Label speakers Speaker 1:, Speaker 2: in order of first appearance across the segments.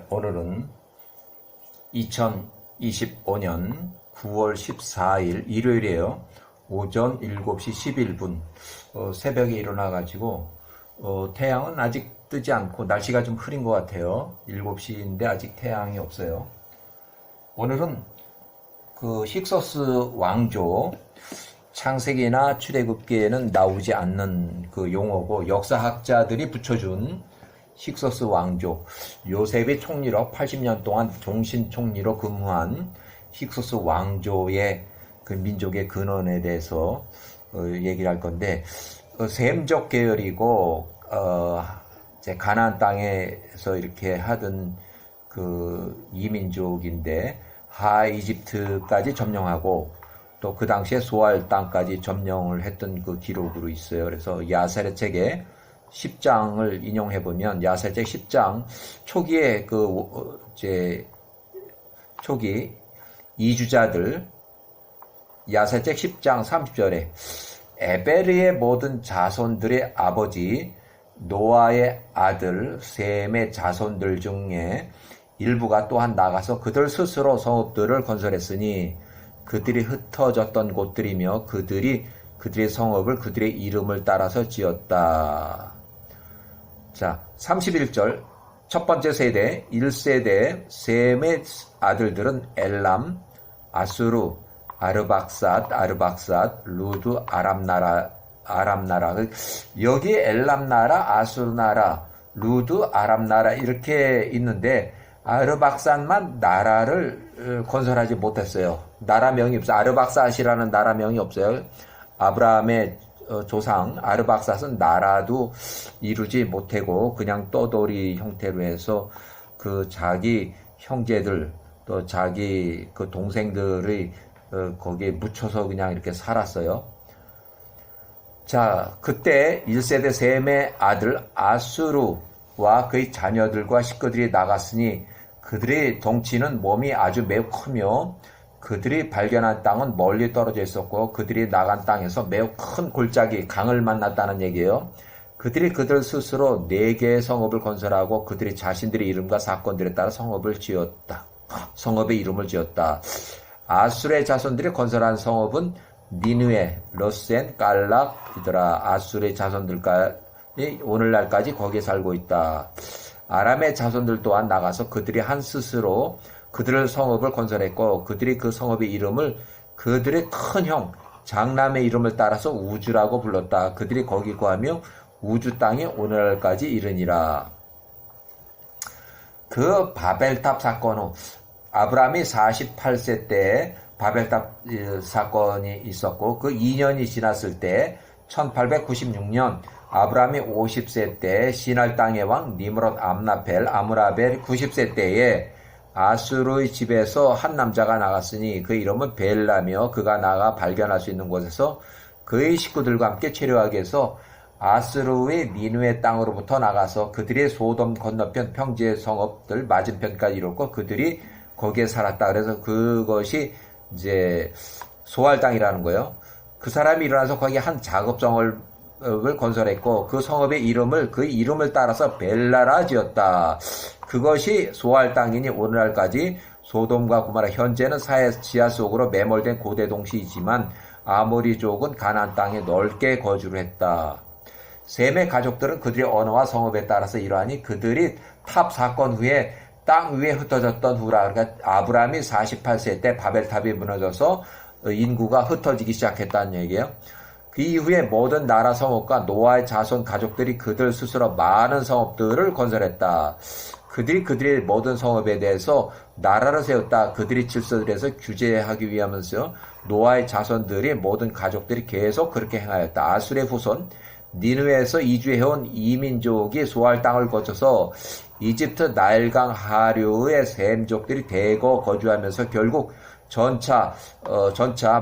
Speaker 1: 오늘은 2025년 9월 14일 일요일이에요. 오전 7시 11분 새벽에 일어나가지고 태양은 아직 뜨지 않고 날씨가 좀 흐린 것 같아요. 7시인데 아직 태양이 없어요. 오늘은 그 힉소스 왕조, 창세기나 출애굽기에는 나오지 않는 그 용어고 역사학자들이 붙여준 힉소스 왕조, 요셉의 총리로 80년 동안 종신 총리로 근무한 힉소스 왕조의 그 민족의 근원에 대해서 얘기를 할 건데, 셈족 계열이고 이제 가나안 땅에서 이렇게 하던 그 이민족인데 하 이집트까지 점령하고 또 그 당시에 소알 땅까지 점령을 했던 그 기록으로 있어요. 그래서 야세렛 책에 10장을 인용해 보면 야세렛 책 10장 초기에 초기 이주자들 야세렛 책 10장 30절에 에베르의 모든 자손들의 아버지 노아의 아들 셈의 자손들 중에 일부가 또한 나가서 그들 스스로 성읍들을 건설했으니 그들이 흩어졌던 곳들이며 그들의 성읍을 그들의 이름을 따라서 지었다. 자, 31절 첫 번째 세대 1세대 셈의 아들들은 엘람, 아수르, 아르박삿, 루드, 아람나라. 여기 엘람나라, 아수르나라, 루드, 아람나라 이렇게 있는데 아르박삿만 나라를 건설하지 못했어요. 나라명이 없어요. 아르박삿이라는 나라명이 없어요. 아브라함의 조상 아르박삿은 나라도 이루지 못하고 그냥 떠돌이 형태로 해서 그 자기 형제들 또 자기 그 동생들의 거기에 묻혀서 그냥 이렇게 살았어요. 자, 그때 1세대 셈의 아들 아수르와 그의 자녀들과 식구들이 나갔으니 그들의 덩치는 몸이 아주 매우 크며 그들이 발견한 땅은 멀리 떨어져 있었고 그들이 나간 땅에서 매우 큰 골짜기 강을 만났다는 얘기예요. 그들이 그들 스스로 4개의 성읍을 건설하고 그들이 자신들의 이름과 사건들에 따라 성읍의 이름을 지었다. 아수르의 자손들이 건설한 성읍은 니느웨, 러센, 깔락이더라. 아수르의 자손들까지 오늘날까지 거기에 살고 있다. 아람의 자손들 또한 나가서 그들이 한 스스로 그들의 성읍을 건설했고 그들이 그 성읍의 이름을 그들의 큰 형 장남의 이름을 따라서 우주라고 불렀다. 그들이 거기 거하며 우주 땅이 오늘날까지 이르니라. 그 바벨탑 사건 후 아브라함이 48세 때 바벨탑 사건이 있었고 그 2년이 지났을 때 1896년 아브라함이 50세 때 시날 땅의 왕 니므롯 아므라벨 90세 때에 아수르의 집에서 한 남자가 나갔으니 그 이름은 벨라며 그가 나가 발견할 수 있는 곳에서 그의 식구들과 함께 체류하기 위해서 아수르의 니느웨 땅으로부터 나가서 그들의 소돔 건너편 평지의 성읍들 맞은편까지 이뤘고 그들이 거기에 살았다. 그래서 그것이 이제 소알 땅이라는 거예요. 그 사람이 일어나서 거기 한 작업성을 건설했고 그 성읍의 이름을 그 이름을 따라서 벨라라 지었다. 그것이 소알 땅이니 오늘날까지 소돔과 고모라 현재는 사해 지하 속으로 매몰된 고대 도시이지만 아모리족은 가나안 땅에 넓게 거주를 했다. 셈의 가족들은 그들의 언어와 성읍에 따라서 이러하니 그들이 탑 사건 후에 땅 위에 흩어졌던 후라. 그러니까 아브라함이 48세 때 바벨탑이 무너져서 인구가 흩어지기 시작했다는 얘기예요. 그 이후에 모든 나라 성읍과 노아의 자손 가족들이 그들 스스로 많은 성읍들을 건설했다. 그들의 모든 성읍에 대해서 나라를 세웠다. 그들이 질서들에서 규제하기 위하면서 노아의 자손들이 모든 가족들이 계속 그렇게 행하였다. 아수르의 후손 니느웨에서 이주해온 이민족이 소알 땅을 거쳐서 이집트 나일강 하류의 셈족들이 대거 거주하면서 결국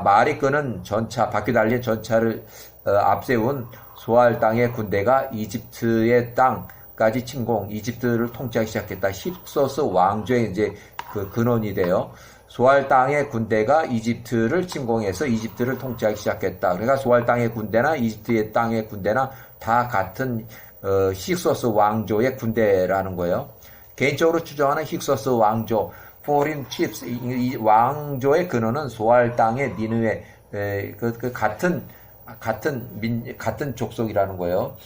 Speaker 1: 말이 끄는 바퀴 달린 전차를 앞세운 소알 땅의 군대가 이집트의 땅까지 침공, 이집트를 통치하기 시작했다. 힉소스 왕조의 이제 그 근원이 돼요. 소알 땅의 군대가 이집트를 침공해서 이집트를 통치하기 시작했다. 그러니까 소알 땅의 군대나 이집트의 땅의 군대나 다 같은 힉소스 왕조의 군대라는 거예요. 개인적으로 추정하는 힉소스 왕조, 포린 칩스, 이 왕조의 근원은 소알 땅의 니느웨, 같은 족속이라는 거예요.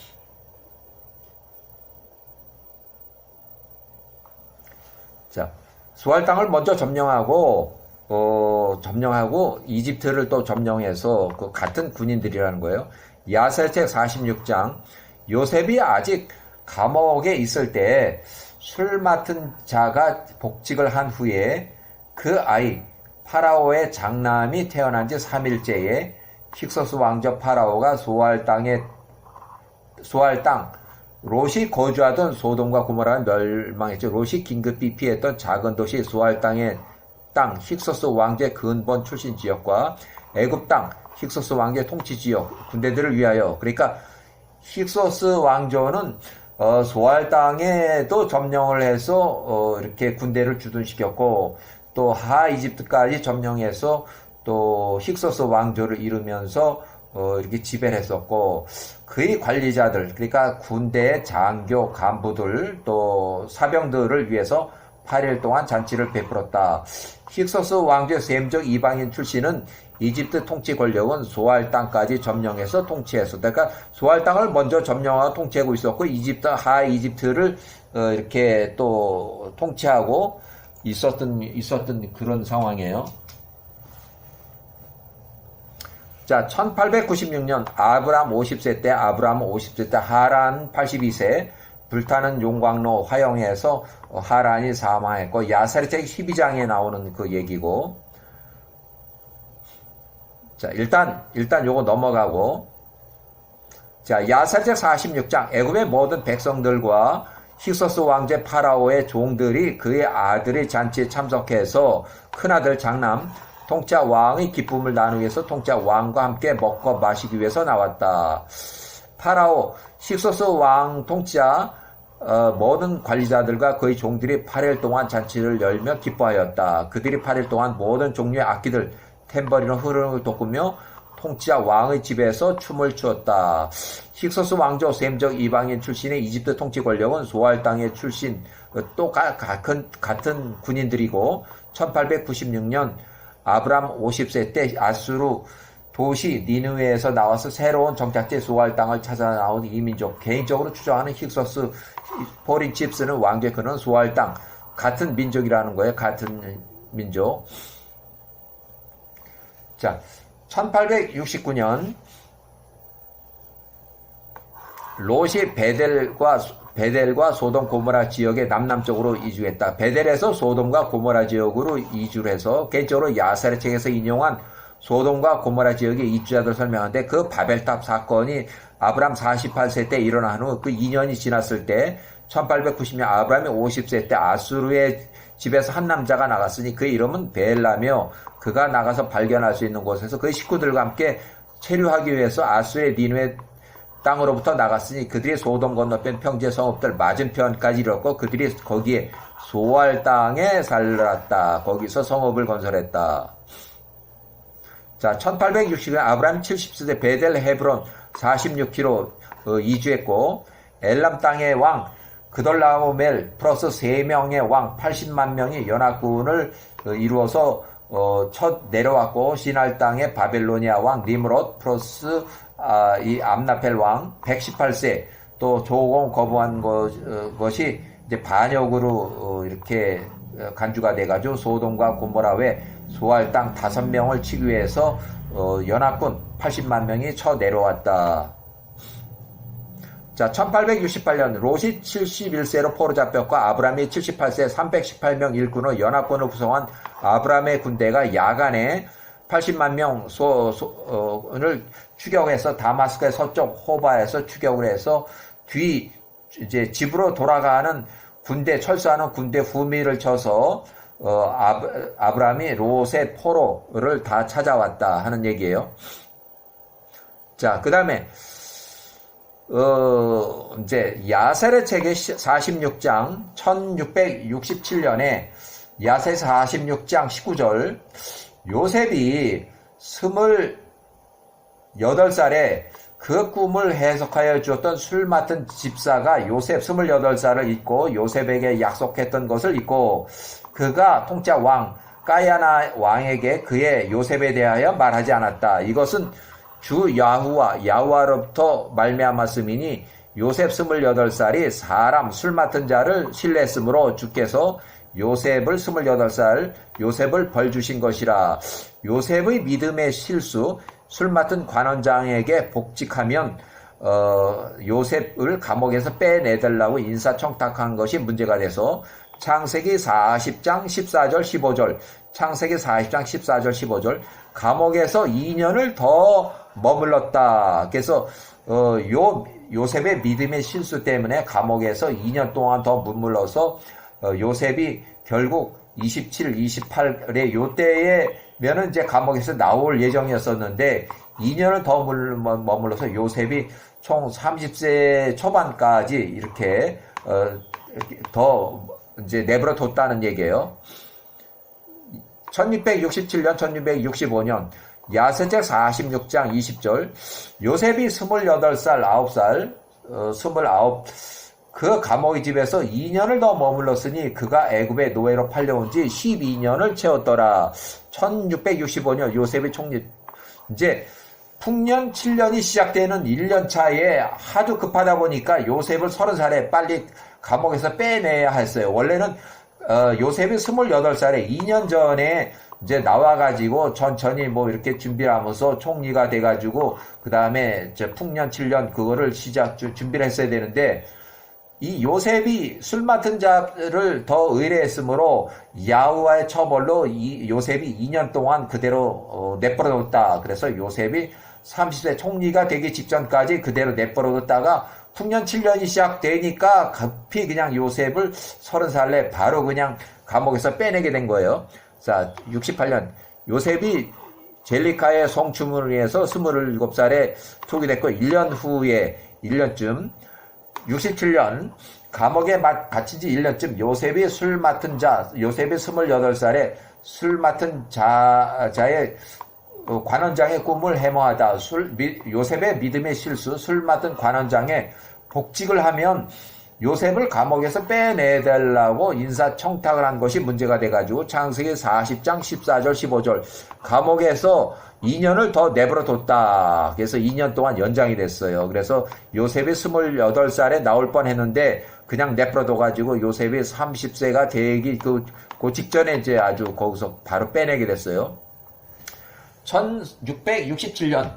Speaker 1: 자, 소알 땅을 먼저 점령하고 이집트를 또 점령해서 그 같은 군인들이라는 거예요. 야셀책 46장, 요셉이 아직 감옥에 있을 때 술 맡은 자가 복직을 한 후에 그 아이 파라오의 장남이 태어난 지 3일째에 힉소스 왕조 파라오가 소알 땅 롯이 거주하던 소돔과 고모라는 멸망했죠. 롯이 긴급히 피했던 작은 도시 소알 땅의 땅 힉소스 왕조의 근본 출신 지역과 애굽 땅 힉소스 왕조의 통치 지역 군대들을 위하여, 그러니까 힉소스 왕조는 소알 땅에도 점령을 해서 이렇게 군대를 주둔시켰고, 또 하 이집트까지 점령해서 또 힉소스 왕조를 이루면서 이렇게 지배를 했었고, 그의 관리자들, 그러니까 군대의 장교 간부들 또 사병들을 위해서 8일 동안 잔치를 베풀었다. 힉소스 왕조의 셈적 이방인 출신은 이집트 통치 권력은 소알 땅까지 점령해서 통치했었다. 그러니까 소알 땅을 먼저 점령하고 통치하고 있었고, 하 이집트를 이렇게 또 통치하고 있었던 그런 상황이에요. 자, 1896년 아브람 50세 때 하란 82세 불타는 용광로 화영에서 하란이 사망했고, 야사리책 12장에 나오는 그 얘기고. 자, 일단 요거 넘어가고. 자, 야사리책 46장, 애굽의 모든 백성들과 힉소스 왕제 파라오의 종들이 그의 아들의 잔치에 참석해서 큰아들 장남 통짜 왕의 기쁨을 나누기 위해서 통짜 왕과 함께 먹고 마시기 위해서 나왔다. 파라오 힉소스 왕 통짜 모든 관리자들과 그의 종들이 8일 동안 잔치를 열며 기뻐하였다. 그들이 8일 동안 모든 종류의 악기들, 탬버린으로 흐름을 돋구며 통치자 왕의 집에서 춤을 추었다. 힉소스 왕조 셈적 이방인 출신의 이집트 통치 권력은 소알 땅의 출신 또 같은 군인들이고, 1896년 아브람 50세 때 아수르 도시 니느웨에서 나와서 새로운 정착지 소알 땅을 찾아 나온 이민족, 개인적으로 추정하는 힉소스 포린 칩스는 왕조의 근원 소알 땅, 같은 민족이라는 거예요. 같은 민족. 자, 1869년 롯이 베델과 소돔 고모라 지역의 남남쪽으로 이주했다. 베델에서 소돔과 고모라 지역으로 이주를 해서, 개인적으로 야사레책에서 인용한 소돔과 고모라 지역의 입주자들 설명하는데, 그 바벨탑 사건이 아브람 48세 때 일어난 후 그 2년이 지났을 때 1890년 아브람이 50세 때 아수르의 집에서 한 남자가 나갔으니 그의 이름은 벨라며, 그가 나가서 발견할 수 있는 곳에서 그의 식구들과 함께 체류하기 위해서 아수르의 니느웨 땅으로부터 나갔으니 그들이 소돔 건너편 평지의 성읍들 맞은편까지 이뤘고, 그들이 거기에 소알 땅에 살았다. 거기서 성읍을 건설했다. 자, 1860년 아브라함 70세대 베델 헤브론 46km 이주했고, 엘람 땅의 왕 그돌라오멜 플러스 3명의 왕 80만 명이 연합군을 이루어서 첫 내려왔고, 시날 땅의 바벨로니아 왕 니므롯 플러스 이 암나펠 왕 118세 또 조공 거부한 것이 이제 반역으로 이렇게 간주가 돼가지고 소돔과 고모라 외 소알 땅 5명을 치기 위해서 연합군 80만 명이 쳐 내려왔다. 자, 1868년 롯이 71세로 포로 잡혔고, 아브람이 78세 318명 일꾼으로 연합군을 구성한 아브람의 군대가 야간에 80만 명을 추격해서 다마스크의 서쪽 호바에서 추격을 해서 이제 집으로 돌아가는 군대, 철수하는 군대 후미를 쳐서 아브람이 롯의 포로를 다 찾아왔다 하는 얘기예요. 자, 그 다음에 이제 야셀의 책의 46장 1667년에 야셀 46장 19절, 요셉이 28살에 그 꿈을 해석하여 주었던 술 맡은 집사가 요셉 28살을 잊고 요셉에게 약속했던 것을 잊고 그가 통짜 왕 까야나 왕에게 그의 요셉에 대하여 말하지 않았다. 이것은 주 야후와로부터 말미암았음이니 요셉 28살이 사람 술 맡은 자를 신뢰했으므로 주께서 요셉을 28살 요셉을 벌 주신 것이라. 요셉의 믿음의 실수 술 맡은 관원장에게 복직하면 요셉을 감옥에서 빼내달라고 인사청탁한 것이 문제가 돼서 창세기 40장 14절 15절 창세기 40장 14절 15절 감옥에서 2년을 더 머물렀다. 그래서 요셉의 믿음의 실수 때문에 감옥에서 2년 동안 더 머물러서 요셉이 결국 27, 28의 요때에면은 이제 감옥에서 나올 예정이었었는데 2년을 더 머물러서 요셉이 총 30세 초반까지 이렇게 더 이제 내버려 뒀다는 얘기예요. 1667년, 1665년 야세책 46장 20절 요셉이 28살, 9살, 29 그 감옥의 집에서 2년을 더 머물렀으니 그가 애굽의 노예로 팔려온 지 12년을 채웠더라. 1665년 요셉의 총리 이제 풍년 7년이 시작되는 1년 차에 하도 급하다 보니까 요셉을 30살에 빨리 감옥에서 빼내야 했어요. 원래는 요셉이 28살에 2년 전에 이제 나와가지고 천천히 뭐 이렇게 준비를 하면서 총리가 돼가지고 그 다음에 이제 풍년 7년 그거를 준비를 했어야 되는데 이 요셉이 술 맡은 자를 더 의뢰했으므로 야후와의 처벌로 이 요셉이 2년 동안 그대로 내버려뒀다. 그래서 요셉이 30세 총리가 되기 직전까지 그대로 내버려뒀다가 풍년 7년이 시작되니까 급히 그냥 요셉을 30살에 바로 그냥 감옥에서 빼내게 된 거예요. 자, 68년 요셉이 젤리카의 성추문을 위해서 27살에 투기됐고 1년 후에 1년쯤 67년 감옥에 갇힌 지 1년쯤 요셉이 술 맡은 자 요셉이 28살에 술 맡은 자의 관원장의 꿈을 해몽하다. 요셉의 믿음의 실수 술 맡은 관원장의 복직을 하면 요셉을 감옥에서 빼내달라고 인사청탁을 한 것이 문제가 돼가지고 창세기 40장 14절 15절 감옥에서 2년을 더 내버려뒀다. 그래서 2년 동안 연장이 됐어요. 그래서 요셉이 28살에 나올 뻔했는데 그냥 내버려둬가지고 요셉이 30세가 되기 그 직전에 이제 아주 거기서 바로 빼내게 됐어요. 1667년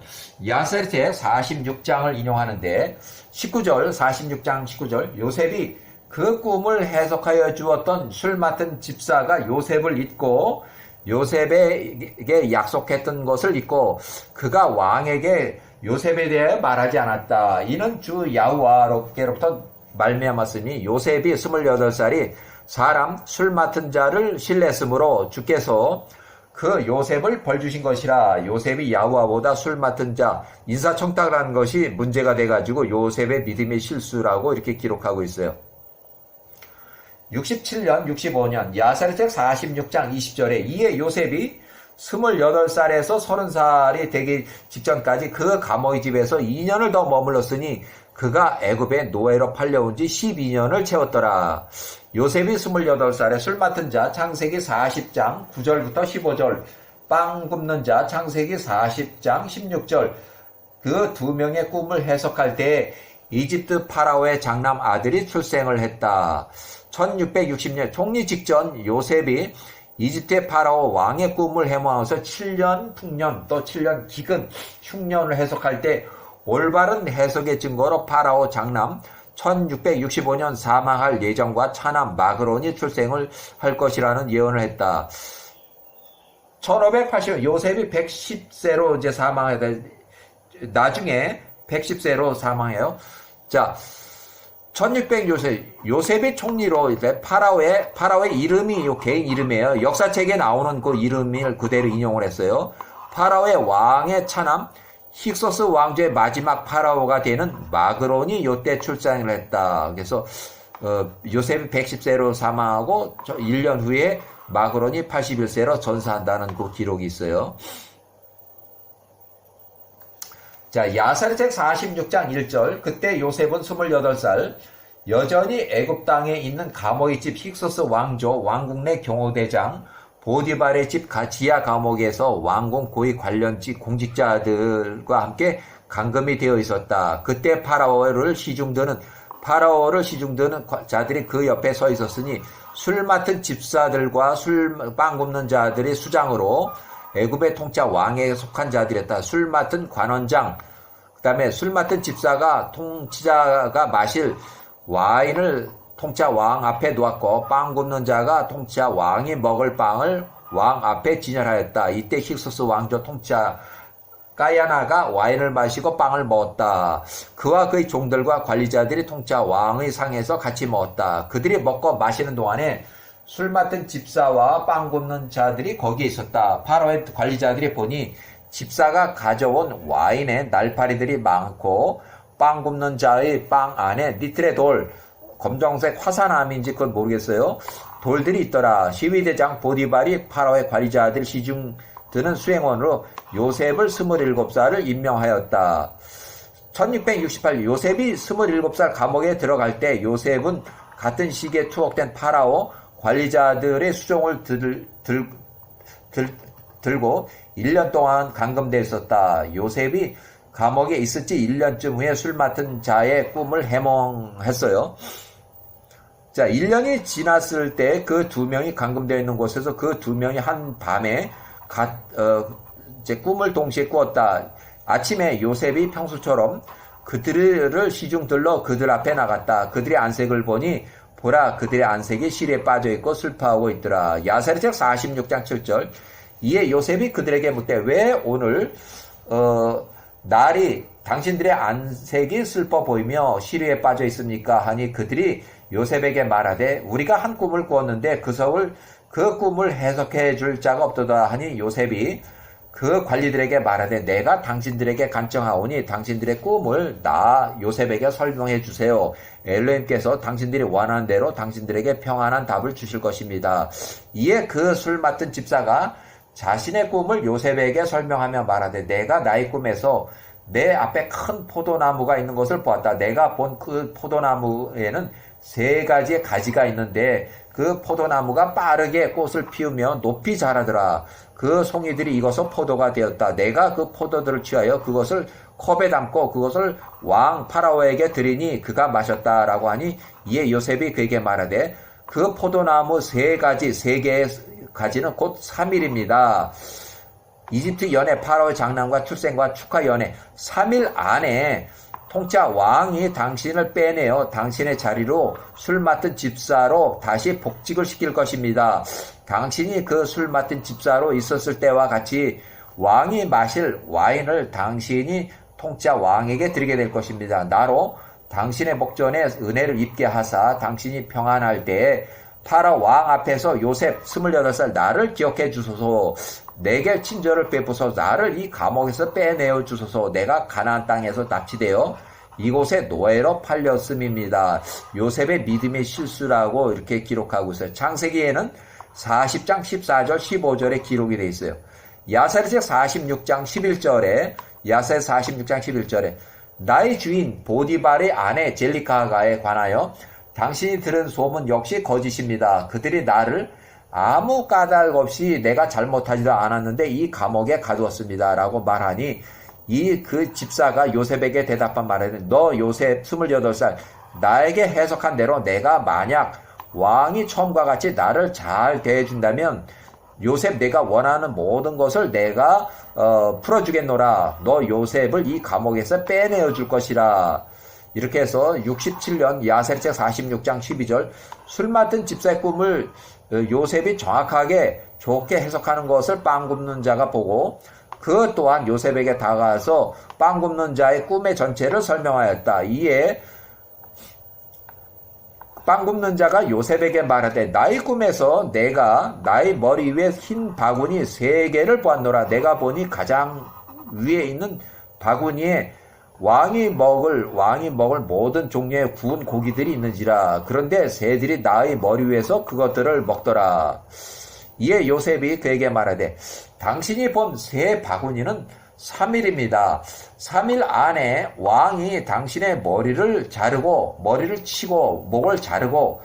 Speaker 1: 야세책 46장을 인용하는데 19절 46장 19절 요셉이 그 꿈을 해석하여 주었던 술 맡은 집사가 요셉을 잊고 요셉에게 약속했던 것을 잊고 그가 왕에게 요셉에 대해 말하지 않았다. 이는 주 야후와로부터 말미암았으니 요셉이 28살이 사람 술 맡은 자를 신뢰했으므로 주께서 그 요셉을 벌 주신 것이라. 요셉이 야후와보다 술 맡은 자 인사청탁을 한 것이 문제가 돼가지고 요셉의 믿음의 실수라고 이렇게 기록하고 있어요. 67년 65년 야세책 46장 20절에 이에 요셉이 28살에서 30살이 되기 직전까지 그 감옥의 집에서 2년을 더 머물렀으니 그가 애굽의 노예로 팔려온 지 12년을 채웠더라. 요셉이 28살에 술 맡은 자 창세기 40장 9절부터 15절 빵 굽는 자 창세기 40장 16절 그 두 명의 꿈을 해석할 때 이집트 파라오의 장남 아들이 출생을 했다. 1660년 총리 직전 요셉이 이집트의 파라오 왕의 꿈을 해몽하면서 7년 풍년 또 7년 기근 흉년을 해석할 때 올바른 해석의 증거로 파라오 장남 1665년 사망할 예정과 차남 마그론이 출생을 할 것이라는 예언을 했다. 1580년 요셉이 110세로 이제 사망하다. 나중에 110세로 사망해요. 자, 1600 요셉이 총리로 이제 파라오의 이름이 요 개인 이름이에요. 역사책에 나오는 그 이름을 그대로 인용을 했어요. 파라오의 왕의 차남 힉소스 왕조의 마지막 파라오가 되는 마그론이 요때 출산을 했다. 그래서 요셉이 110세로 사망하고 1년 후에 마그론이 81세로 전사한다는 그 기록이 있어요. 자, 야사리책 46장 1절. 그때 요셉은 28살, 여전히 애굽 땅에 있는 감옥의 집 힉소스 왕조 왕궁 내 경호대장 보디발의 집 지하 감옥에서 왕궁 고위 관련직 공직자들과 함께 감금이 되어 있었다. 그때 파라오를 시중드는 자들이 그 옆에 서 있었으니 술 맡은 집사들과 빵 굽는 자들의 수장으로 애굽의 통짜 왕에게 속한 자들이었다. 술 맡은 관원장, 그 다음에 술 맡은 집사가 통치자가 마실 와인을 통짜 왕 앞에 놓았고 빵 굽는 자가 통짜 왕이 먹을 빵을 왕 앞에 진열하였다. 이때 힉소스 왕조 통짜 까야나가 와인을 마시고 빵을 먹었다. 그와 그의 종들과 관리자들이 통짜 왕의 상에서 같이 먹었다. 그들이 먹고 마시는 동안에 술 맡은 집사와 빵 굽는 자들이 거기에 있었다. 파라오의 관리자들이 보니 집사가 가져온 와인에 날파리들이 많고 빵 굽는 자의 빵 안에 니트레 돌, 검정색 화산암인지 그건 모르겠어요. 돌들이 있더라. 시위대장 보디발이 파라오의 관리자들 시중 드는 수행원으로 요셉을 27살을 임명하였다. 1668년 요셉이 27살 감옥에 들어갈 때 요셉은 같은 시기에 투옥된 파라오 관리자들의 수종을 들고 1년 동안 감금되어 있었다. 요셉이 감옥에 있었지 1년쯤 후에 술 맡은 자의 꿈을 해몽했어요. 자, 1년이 지났을 때 그 두 명이 감금되어 있는 곳에서 그 두 명이 한 밤에 이제 꿈을 동시에 꾸었다. 아침에 요셉이 평소처럼 그들을 시중들러 그들 앞에 나갔다. 그들의 안색을 보니 보라 그들의 안색이 실에 빠져있고 슬퍼하고 있더라. 야사리책 46장 7절. 이에 요셉이 그들에게 묻되 왜 오늘 날이 당신들의 안색이 슬퍼 보이며 시리에 빠져 있습니까? 하니 그들이 요셉에게 말하되 우리가 한 꿈을 꾸었는데 그 꿈을 해석해 줄 자가 없도다 하니 요셉이 그 관리들에게 말하되 내가 당신들에게 간청하오니 당신들의 꿈을 나 요셉에게 설명해 주세요. 엘로힘께서 당신들이 원하는 대로 당신들에게 평안한 답을 주실 것입니다. 이에 그 술 맡은 집사가 자신의 꿈을 요셉에게 설명하며 말하되 내가 나의 꿈에서 내 앞에 큰 포도나무가 있는 것을 보았다. 내가 본 그 포도나무에는 3가지의 가지가 있는데 그 포도나무가 빠르게 꽃을 피우며 높이 자라더라. 그 송이들이 익어서 포도가 되었다. 내가 그 포도들을 취하여 그것을 컵에 담고 그것을 왕 파라오에게 드리니 그가 마셨다라고 하니 이에 요셉이 그에게 말하되 그 포도나무 3개의 가지는 곧 3일입니다. 이집트 연애 파라오의 장남과 출생과 축하 연애 3일 안에 통짜 왕이 당신을 빼내어 당신의 자리로 술 맡은 집사로 다시 복직을 시킬 것입니다. 당신이 그 술 맡은 집사로 있었을 때와 같이 왕이 마실 와인을 당신이 통짜 왕에게 드리게 될 것입니다. 나로 당신의 목전에 은혜를 입게 하사 당신이 평안할 때에 파라오 왕 앞에서 요셉 28살 나를 기억해 주소서. 내게 친절을 베푸소서. 나를 이 감옥에서 빼내어 주소서. 내가 가나안 땅에서 납치되어 이곳에 노예로 팔렸음입니다. 요셉의 믿음의 실수라고 이렇게 기록하고 있어요. 창세기에는 40장 14절 15절에 기록이 되어 있어요. 야사리책 46장 11절에 나의 주인 보디발의 아내 젤리카가에 관하여 당신이 들은 소문 역시 거짓입니다. 그들이 나를 아무 까닭 없이 내가 잘못하지도 않았는데 이 감옥에 가두었습니다. 라고 말하니 그 집사가 요셉에게 대답한 말에는 너 요셉 28살 나에게 해석한 대로 내가 만약 왕이 처음과 같이 나를 잘 대해준다면 요셉 내가 원하는 모든 것을 내가 풀어주겠노라. 너 요셉을 이 감옥에서 빼내어 줄 것이라. 이렇게 해서 67년 야사리책 46장 12절 술 맡은 집사의 꿈을 요셉이 정확하게 좋게 해석하는 것을 빵 굽는 자가 보고 그 또한 요셉에게 다가와서 빵 굽는 자의 꿈의 전체를 설명하였다. 이에 빵 굽는 자가 요셉에게 말하되 나의 꿈에서 내가 나의 머리 위에 흰 바구니 3개를 보았노라. 내가 보니 가장 위에 있는 바구니에 왕이 먹을 모든 종류의 구운 고기들이 있는지라. 그런데 새들이 나의 머리 위에서 그것들을 먹더라. 이에 요셉이 그에게 말하되 당신이 본 새 바구니는 3일입니다. 3일 안에 왕이 당신의 머리를 자르고 머리를 치고 목을 자르고,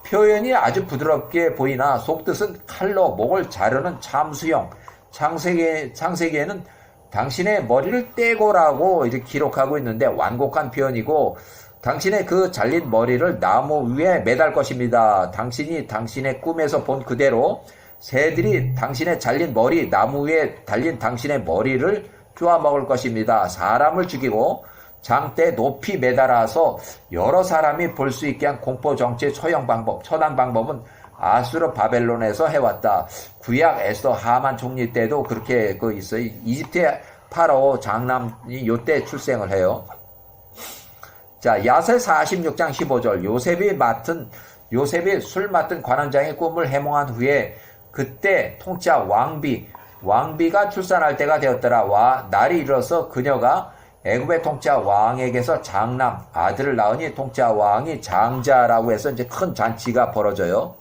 Speaker 1: 표현이 아주 부드럽게 보이나 속뜻은 칼로 목을 자르는 참수형. 창세기에는 당신의 머리를 떼고라고 이렇게 기록하고 있는데 완곡한 표현이고, 당신의 그 잘린 머리를 나무 위에 매달 것입니다. 당신이 당신의 꿈에서 본 그대로 새들이 당신의 잘린 머리, 나무 위에 달린 당신의 머리를 쪼아먹을 것입니다. 사람을 죽이고 장대 높이 매달아서 여러 사람이 볼 수 있게 한 공포정치의 처단 방법은 아수르 바벨론에서 해왔다. 구약 에스더 하만 총리 때도 그렇게 있어요. 이집트의 파라오 장남이 요때 출생을 해요. 자, 야세 46장 15절. 요셉이 술 맡은 관원장의 꿈을 해몽한 후에 그때 통짜 왕비가 출산할 때가 되었더라. 와, 날이 이르러서 그녀가 애굽의 통짜 왕에게서 장남 아들을 낳으니 통짜 왕이 장자라고 해서 이제 큰 잔치가 벌어져요.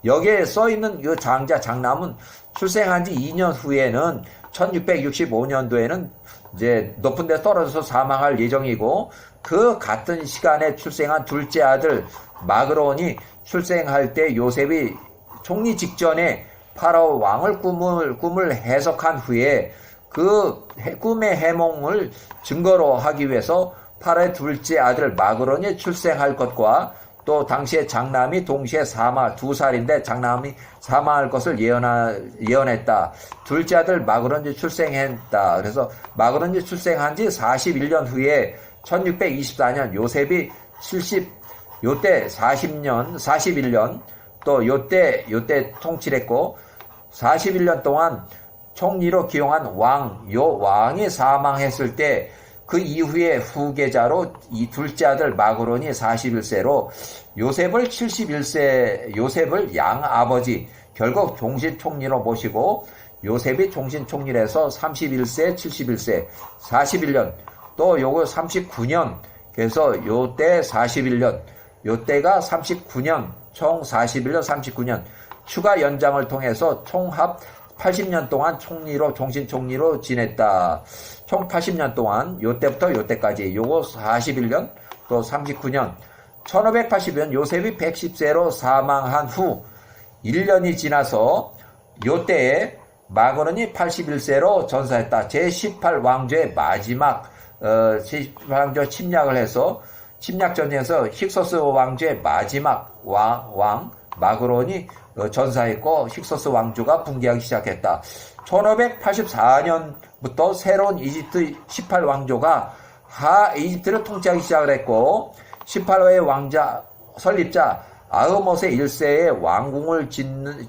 Speaker 1: 여기에 써 있는 이 장남은 출생한 지 2년 후에는 1665년도에는 이제 높은 데 떨어져서 사망할 예정이고, 그 같은 시간에 출생한 둘째 아들 마그론이 출생할 때 요셉이 총리 직전에 파라오 왕을 꿈을 해석한 후에 그 꿈의 해몽을 증거로 하기 위해서 파라오의 둘째 아들 마그론이 출생할 것과 또 당시에 장남이 동시에 사망, 2살인데 장남이 사망할 것을 예언했다. 둘째 아들 마그론이 출생했다. 그래서 마그론이 출생한 지 41년 후에 1624년 요셉이 요때 41년 또 요때 통치했고, 41년 동안 총리로 기용한 왕이 사망했을 때 그 이후에 후계자로 이 둘째 아들 마그론이 41세로 요셉을 양아버지 결국 종신총리로 모시고, 요셉이 종신총리에서 31세, 71세, 41년, 또 요거 39년, 그래서 요때 41년, 요때가 39년, 총 41년, 39년, 추가 연장을 통해서 총합 80년 동안 종신총리로 지냈다. 총 80년 동안, 요때부터 요때까지, 요거 41년, 또 39년, 1580년 요셉이 110세로 사망한 후 1년이 지나서 요때에 마그론이 81세로 전사했다. 제18왕조의 마지막 제18왕조 침략을 해서 침략전에서 힉소스 왕조의 마지막 왕 마그론이 전사했고 힉소스 왕조가 붕괴하기 시작했다. 1584년부터 새로운 이집트 18왕조가 이집트를 통치하기 시작을 했고, 18호의 왕자 설립자 아흐모세 1세의 왕궁을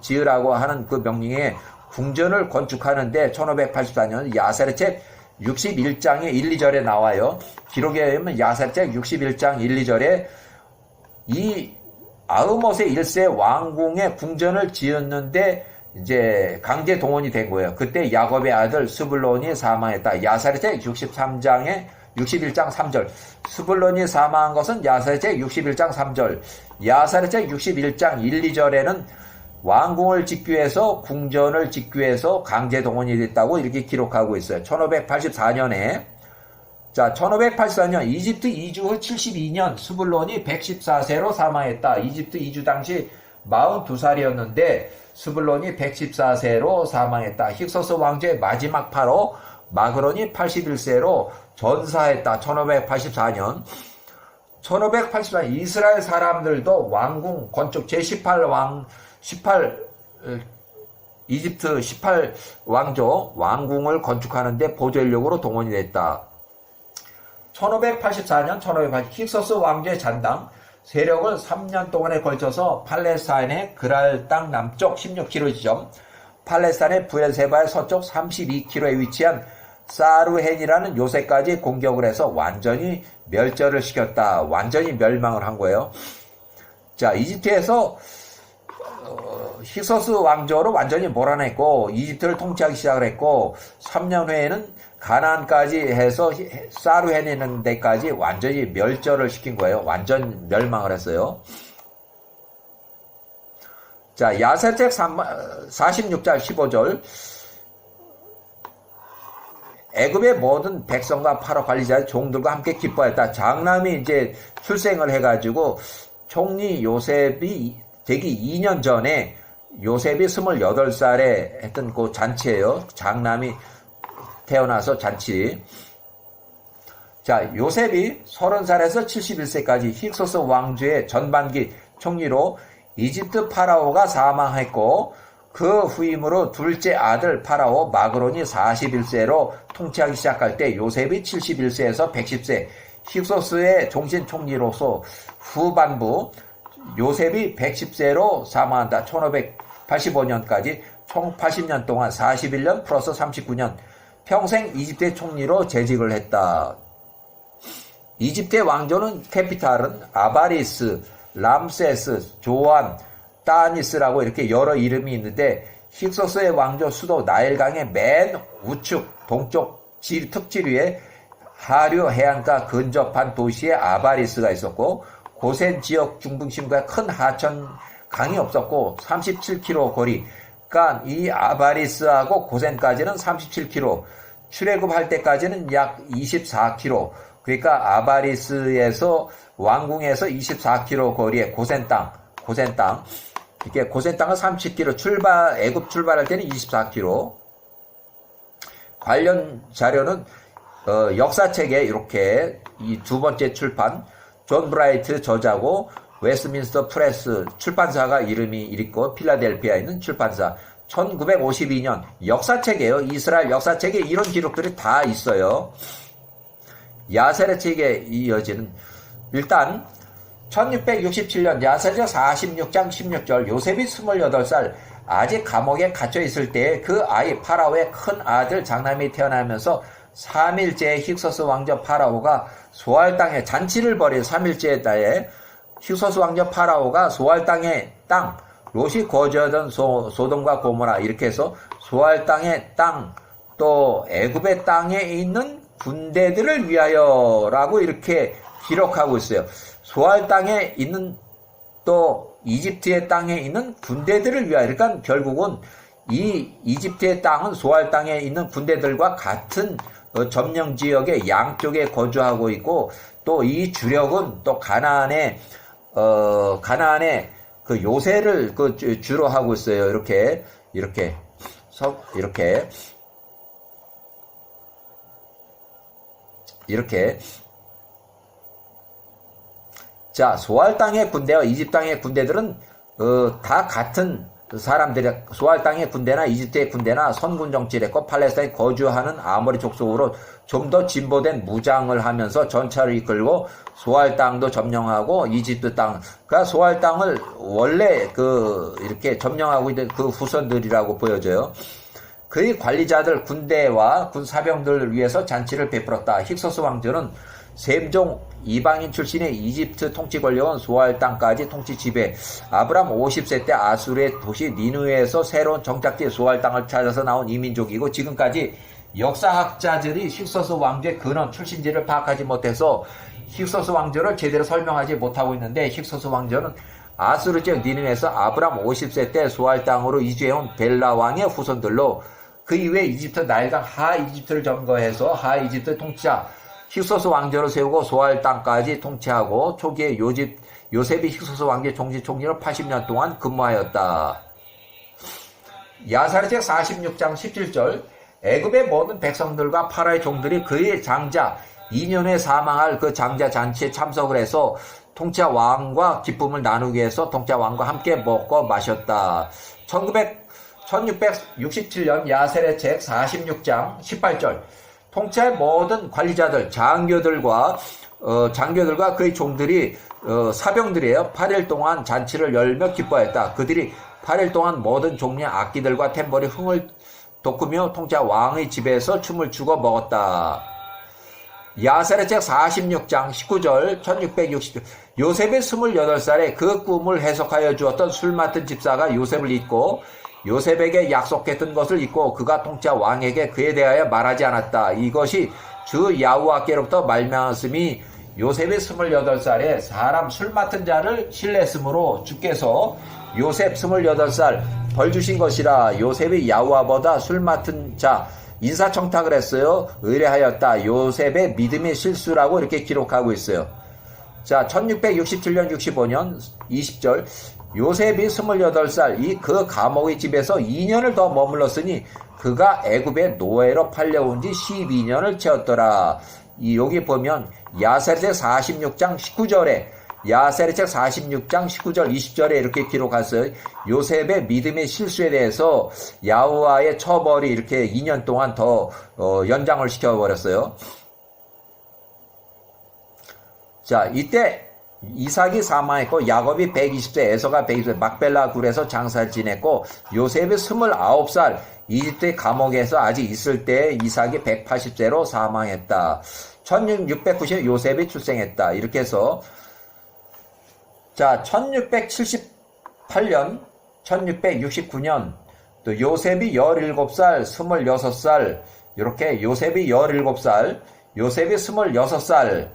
Speaker 1: 지으라고 하는 그 명령에 궁전을 건축하는데 1584년 야세르책 61장의 1, 2절에 나와요. 기록에 의하면 야세르책 61장 1, 2절에 이 아흐모세 1세 왕궁의 궁전을 지었는데 이제 강제 동원이 된 거예요. 그때 야곱의 아들 스불론이 사망했다. 야세르책 61장 3절. 스불론이 사망한 것은 야세르책 61장 3절. 야세르책 61장 1, 2절에는 왕궁을 짓기 위해서 궁전을 짓기 위해서 강제 동원이 됐다고 이렇게 기록하고 있어요. 1584년에 1584년 이집트 이주 후 72년 스불론이 114세로 사망했다. 이집트 이주 당시 42살이었는데 스불론이 114세로 사망했다. 힉소스 왕조의 마지막 파로 마그론이 81세로 전사했다. 1584년. 1584년 이스라엘 사람들도 왕궁 건축 이집트 18왕조 왕궁을 건축하는데 보조인력으로 동원이 됐다. 1584년 힉소스 왕조의 잔당 세력을 3년 동안에 걸쳐서 팔레스타인의 그랄 땅 남쪽 16km 지점, 팔레스타인의 부엘세바의 서쪽 32km에 위치한 사르헨이라는 요새까지 공격을 해서 완전히 멸절을 시켰다. 완전히 멸망을 한 거예요. 자, 이집트에서 힉소스 왕조로 완전히 몰아냈고 이집트를 통치하기 시작을 했고 3년 후에는 가나안까지 해서 사르헨이라는 데까지 완전히 멸절을 시킨 거예요. 완전 멸망을 했어요. 자, 야세책 46장 15절. 애굽의 모든 백성과 파라 관리자의 종들과 함께 기뻐했다. 장남이 이제 출생을 해가지고 총리 요셉이 되기 2년 전에 요셉이 28살에 했던 그 잔치예요. 장남이 태어나서 잔치. 자, 요셉이 30살에서 71세까지 힉소스 왕조의 전반기 총리로 이집트 파라오가 사망했고 그 후임으로 둘째 아들 파라오 마그론이 41세로 통치하기 시작할 때 요셉이 71세에서 110세, 힉소스의 종신 총리로서 후반부 요셉이 110세로 사망한다. 1585년까지 총 80년 동안 41년 플러스 39년 평생 이집트의 총리로 재직을 했다. 이집트의 왕조는 캐피탈은 아바리스, 람세스, 조안, 따니스라고 이렇게 여러 이름이 있는데 힉소스의 왕조 수도 나일강의 맨 우측 동쪽 특지류에 하류 해안가 근접한 도시에 아바리스가 있었고 고센 지역 중심부에 큰 하천 강이 없었고 37km 거리. 그러니까 이 아바리스하고 고센까지는 37km, 출애굽할 때까지는 약 24km. 그러니까 아바리스에서 왕궁에서 24km 거리의 고센 땅. 이게 고센 땅은 30km, 애굽 출발할 때는 24km. 관련 자료는 역사책에 이렇게 이 두 번째 출판 존 브라이트 저자고 웨스트민스터 프레스 출판사가 이름이 있고 필라델피아에 있는 출판사 1952년 역사책이에요. 이스라엘 역사책에 이런 기록들이 다 있어요. 야세르 책에 이어지는 일단 1667년 야세르 46장 16절 요셉이 28살 아직 감옥에 갇혀 있을 때 그 아이 파라오의 큰 아들 장남이 태어나면서 3일째 힉소스 왕조 파라오가 소알 땅에 잔치를 벌인 3일째 달에 힉소스 왕조 파라오가 소알 땅의 땅 롯이 거주하던 소돔과 고모라 이렇게 해서 소알 땅의 땅 또 애굽의 땅에 있는 군대들을 위하여라고 이렇게 기록하고 있어요. 소알 땅에 있는 또 이집트의 땅에 있는 군대들을 위하여 그러니까 결국은 이 이집트의 땅은 소알 땅에 있는 군대들과 같은 점령 지역의 양쪽에 거주하고 있고 또 이 주력은 또 가나안의 그 요새를 그 주로 하고 있어요. 이렇게 자, 소알 땅의 군대와 이집트 땅의 군대들은 다 같은 사람들이 소알 땅의 군대나 이집트의 군대나 선군 정치를 했고 팔레스타인에 거주하는 아모리 족속으로 좀 더 진보된 무장을 하면서 전차를 이끌고 소알 땅도 점령하고 이집트 땅, 그러니까 소알 땅을 원래 이렇게 점령하고 있는 그 후손들이라고 보여져요. 그의 관리자들 군대와 군 사병들을 위해서 잔치를 베풀었다. 힉소스 왕조는 셈종 이방인 출신의 이집트 통치 권력은 소알 땅까지 통치 지배. 아브람 50세 때 아수르의 도시 니누에서 새로운 정착지 소알 땅을 찾아서 나온 이민족이고 지금까지 역사학자들이 힉소스 왕조의 근원 출신지를 파악하지 못해서 힉소스 왕조를 제대로 설명하지 못하고 있는데 힉소스 왕조는 아수르 지역 니누에서 아브람 50세 때 소알 땅으로 이주해온 벨라 왕의 후손들로 그 이후에 이집트 나일강 하 이집트를 점거해서 하 이집트 통치자 힉소스 왕조를 세우고 소알 땅까지 통치하고 초기에 요셉이 힉소스 왕조의 총리로 80년 동안 근무하였다. 야사르책 46장 17절 애굽의 모든 백성들과 파라의 종들이 그의 장자 2년 후에 사망할 그 장자 잔치에 참석을 해서 통치자 왕과 기쁨을 나누기 위해서 통치자 왕과 함께 먹고 마셨다. 1667년 야셀의 책 46장 18절 통치할 모든 관리자들, 장교들과 그의 종들이 사병들이에요. 8일 동안 잔치를 열며 기뻐했다. 그들이 8일 동안 모든 종류의 악기들과 탬버리 흥을 돋구며 통치자 왕의 집에서 춤을 추고 먹었다. 야셀의 책 46장 19절 1660절 요셉의 28살에 그 꿈을 해석하여 주었던 술 맡은 집사가 요셉을 잊고 요셉에게 약속했던 것을 잊고 그가 통치자 왕에게 그에 대하여 말하지 않았다. 이것이 주 야후와께로부터 말미암았음이 요셉이 28살에 사람 술 맡은 자를 신뢰했으므로 주께서 요셉 28살 벌 주신 것이라. 요셉이 야후와보다 술 맡은 자 인사청탁을 했어요. 의뢰하였다. 요셉의 믿음의 실수라고 이렇게 기록하고 있어요. 자, 1667년 65년 20절 요셉이 28살 그 감옥의 집에서 2년을 더 머물렀으니 그가 애굽의 노예로 팔려온 지 12년을 채웠더라. 여기 보면 야세르책 46장 19절에 야세르책 46장 19절 20절에 이렇게 기록했어요. 요셉의 믿음의 실수에 대해서 야후와의 처벌이 이렇게 2년 동안 더 연장을 시켜버렸어요. 자, 이때 이삭이 사망했고 야곱이 120세, 에서가 120세 막벨라 굴에서 장사를 지냈고 요셉이 29살 이집트 감옥에서 아직 있을 때 이삭이 180세로 사망했다. 1690년 요셉이 출생했다. 이렇게 해서 자, 1678년, 1669년 또 요셉이 17살, 26살 이렇게 요셉이 17살, 요셉이 26살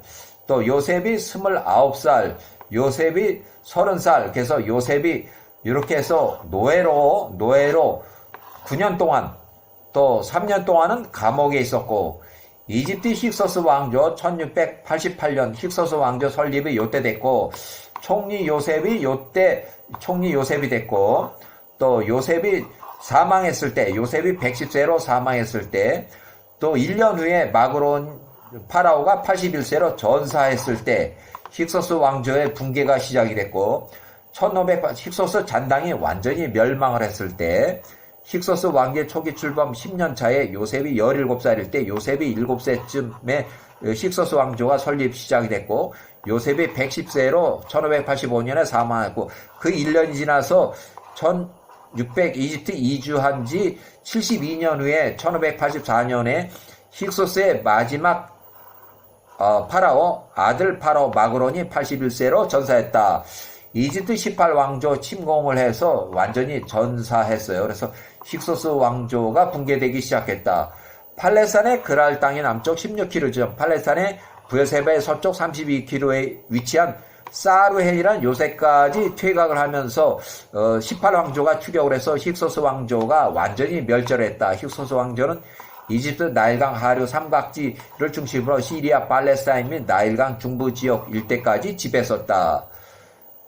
Speaker 1: 또 요셉이 29살, 요셉이 30살. 그래서 요셉이 이렇게 해서 노예로 9년 동안 또 3년 동안은 감옥에 있었고 이집트 힉소스 왕조 1688년 힉소스 왕조 설립이 요때 됐고 총리 요셉이 됐고 또 요셉이 사망했을 때 요셉이 110세로 사망했을 때 또 1년 후에 마그론 파라오가 81세로 전사했을 때 힉소스 왕조의 붕괴가 시작이 됐고 힉소스 잔당이 완전히 멸망을 했을 때 힉소스 왕제 초기 출범 10년 차에 요셉이 17살일 때 요셉이 7세쯤에 힉소스 왕조가 설립 시작이 됐고 요셉이 110세로 1585년에 사망했고 그 1년이 지나서 이집트 이주한 지 72년 후에 1584년에 힉소스의 마지막 파라오 아들 파라오 마그론이 81세로 전사했다. 이집트 18왕조 침공을 해서 완전히 전사했어요. 그래서 힉소스 왕조가 붕괴되기 시작했다. 팔레스타인의 그랄 땅의 남쪽 16km, 팔레스타인의 브에세바의 서쪽 32km에 위치한 사르헬이란 요새까지 퇴각을 하면서 18왕조가 추격을 해서 힉소스 왕조가 완전히 멸절했다. 힉소스 왕조는 이집트 나일강 하류 삼각지를 중심으로 시리아, 팔레스타인 및 나일강 중부 지역 일대까지 지배했었다.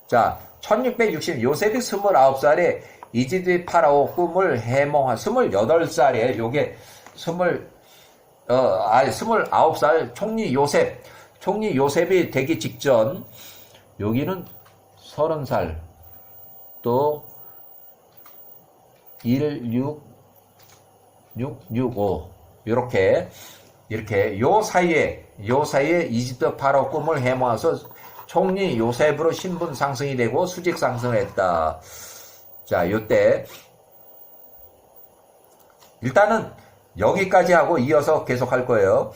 Speaker 1: 자, 1660 요셉이 29살에 이집트 파라오 꿈을 해몽한 28살에 요게 29살 총리 요셉이 되기 직전 여기는 30살 또 1665 이렇게 요 사이에 이집트 파라오 꿈을 해모아서 총리 요셉으로 신분 상승이 되고 수직 상승을 했다. 자, 요때 일단은 여기까지 하고 이어서 계속 할 거예요.